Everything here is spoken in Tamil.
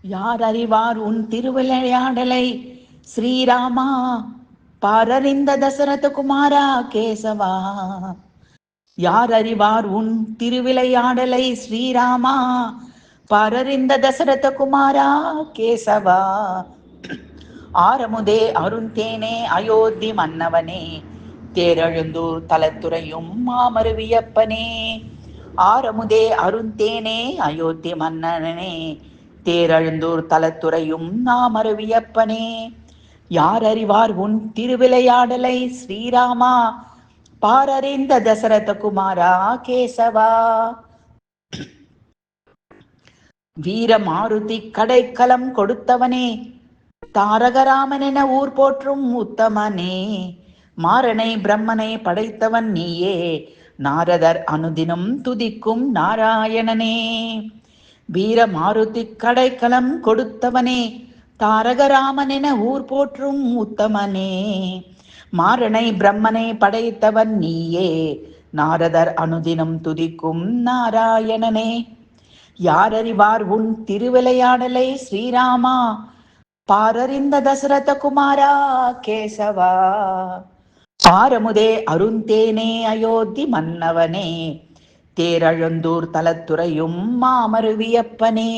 யார் அறிவார் உன் திருவிளையாடலை ஸ்ரீராமா, பாரறிந்த தசரத குமாரா கேசவா. யார் அறிவார் உன் திருவிளையாடலை ஸ்ரீராமா, பாரறிந்த தசரத குமாரா கேசவா. ஆரமுதே அருந்தேனே அயோத்தி மன்னவனே, தேரெழுந்தூர் தலத்துறையும் மாமருவியப்பனே. ஆரமுதே அருந்தேனே அயோத்தி மன்னனே, தேரெழுந்தூர் தலத்துறையும் நாமருவியப்பனே. யார் அறிவார் உன் திருவிளையாடலை ஸ்ரீராமா, பாரறிந்த தசரத குமாரா கேசவா. வீர மாருதி கடைக்கலம் கொடுத்தவனே, தாரகராமன் என ஊர் போற்றும் உத்தமனே. மாரனை பிரம்மனை படைத்தவன் நீயே, நாரதர் அனுதினம் துதிக்கும் நாராயணனே. வீர மாருதி கடைக்கலம் கொடுத்தவனே, தாரகராமன் என ஊர் போற்றும் உத்தமனே. மாரனை பிரம்மனை படைத்தவன் நீயே, நாரதர் அனுதினம் துதிக்கும் நாராயணனே. யார் அறிவார் உன் திருவிளையாடலை ஸ்ரீராமா, பாரறிந்த தசரத குமாரா கேசவா. ஆரமுதே அருந்தேனே அயோத்தி மன்னவனே, தேரெழுந்தூர் தலத்துறையும் மாமருவியப்பனே.